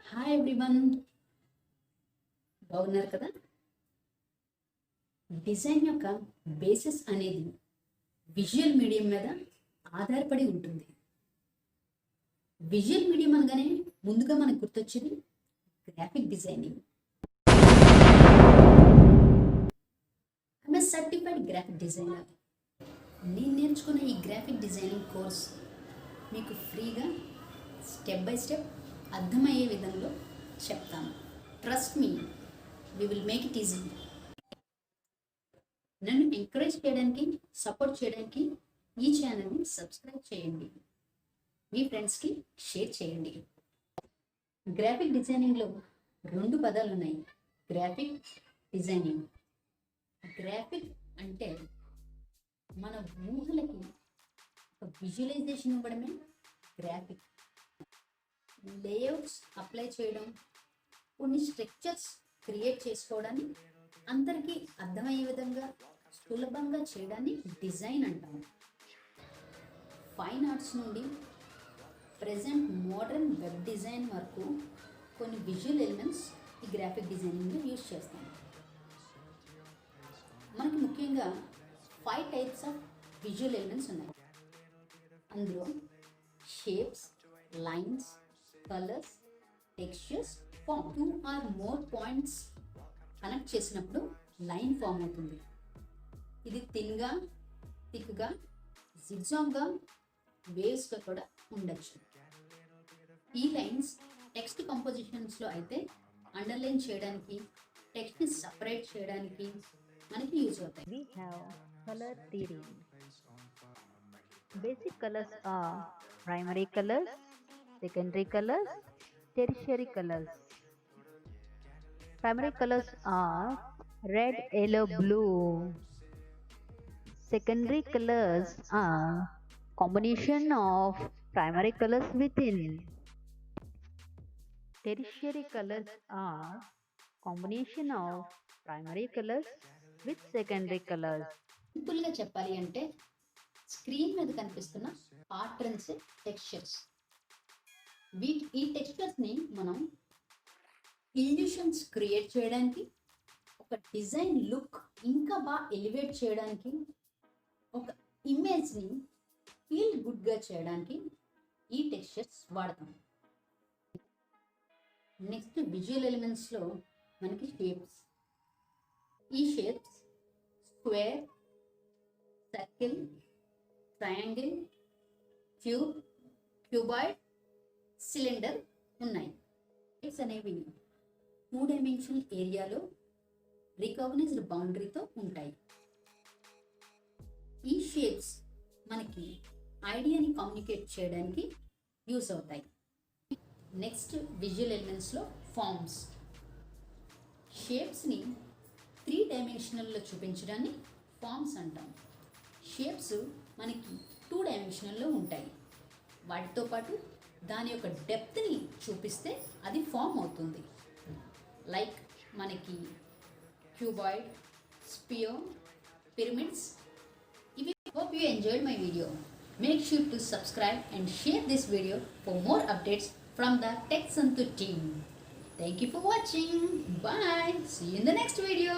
Hi everyone, బాగున్నారు కదా? Design యొక్క బేసిస్ అనేది విజువల్ మీడియం మీద ఆధారపడి ఉంటుంది. విజువల్ మీడియం అనగానే ముందుగా మనకు గుర్తొచ్చేది graphic designing. I'm certified graphic designer. నేను నేర్చుకున్న ఈ గ్రాఫిక్ డిజైనింగ్ కోర్స్ మీకు ఫ్రీగా స్టెప్ బై స్టెప్ అర్థమయ్యే విధంలో చెప్తాను. Trust me, we will make it easy. నన్ను ఎంకరేజ్ చేయడానికి, సపోర్ట్ చేయడానికి ఈ ఛానల్ని సబ్స్క్రైబ్ చేయండి, మీ ఫ్రెండ్స్కి షేర్ చేయండి. గ్రాఫిక్ డిజైనింగ్లో రెండు పదాలు ఉన్నాయి, గ్రాఫిక్ డిజైనింగ్. గ్రాఫిక్ అంటే మన ఊహలకి ఒక విజువలైజేషన్ ఇవ్వడమే గ్రాఫిక్. లేఅవుట్స్ అప్లై చేయడం, కొన్ని స్ట్రక్చర్స్ క్రియేట్ చేసుకోవడాన్ని అందరికీ అర్థమయ్యే విధంగా సులభంగా చేయడాన్ని డిజైన్ అంటాము. ఫైన్ ఆర్ట్స్ నుండి ప్రజెంట్ మోడర్న్ వెబ్ డిజైన్ వరకు కొన్ని విజువల్ ఎలిమెంట్స్ ఈ గ్రాఫిక్ డిజైనింగ్లో యూజ్ చేస్తాం. మనకి ముఖ్యంగా 5 టైప్స్ ఆఫ్ విజువల్ ఎలిమెంట్స్ ఉన్నాయి. అందులో shapes, lines, colours, textures, form. 2 or more points connect చేసినప్పుడు లైన్ ఫామ్ అవుతుంది. ఇది థిన్గా, థిక్గా, జిగ్జాగ్గా, వేవ్స్గా కూడా ఉండొచ్చు. ఈ లైన్స్ టెక్స్ట్ కంపోజిషన్స్లో అయితే అండర్లైన్ చేయడానికి, టెక్స్ట్ని సపరేట్ చేయడానికి మనకి యూజ్ అవుతాయి. We have color theory. Basic colors are primary colors, secondary colors, tertiary colors. Primary colors are red, yellow, blue. Secondary colors are combination of primary colors within. Tertiary colors are combination of primary colors with secondary colors. సింపుల్గా చెప్పాలి అంటే screen మీద కనిపిస్తున్న patterns, textures. ఈ టెక్స్చర్స్ని మనం illusions create చేయడానికి, ఒక design look ఇంకా బాగా ఎలివేట్ చేయడానికి, ఒక ఇమేజ్ని ఫీల్ గుడ్గా చేయడానికి ఈ టెక్స్చర్స్ వాడతాం. నెక్స్ట్ విజువల్ ఎలిమెంట్స్లో మనకి షేప్స్. ఈ shapes square, circle, triangle, cube, cuboid, cylinder ఉన్నాయి. షేప్స్ అనేవి 2 డైమెన్షనల్ ఏరియాలో రికగ్నైజ్డ్ బౌండరీతో ఉంటాయి. ఈ షేప్స్ మనకి ఐడియాని కమ్యూనికేట్ చేయడానికి యూస్ అవుతాయి. నెక్స్ట్ విజువల్ ఎలిమెంట్స్లో ఫార్మ్స్. షేప్స్ని 3 డైమెన్షనల్లో చూపించడాన్ని ఫార్మ్స్ అంటాం. షేప్స్ మనకి 2 డైమెన్షనల్లో ఉంటాయి. వాటితో పాటు దాని యొక్క డెప్త్ని చూపిస్తే అది ఫామ్ అవుతుంది. లైక్ మనకి క్యూబాయిడ్, స్పియర్, పిరమిడ్స్. ఇవి. Hope you enjoyed my video. Make sure to subscribe and share this video for more updates from the Tech Santu team. Thank you for watching. Bye. See you in the next video.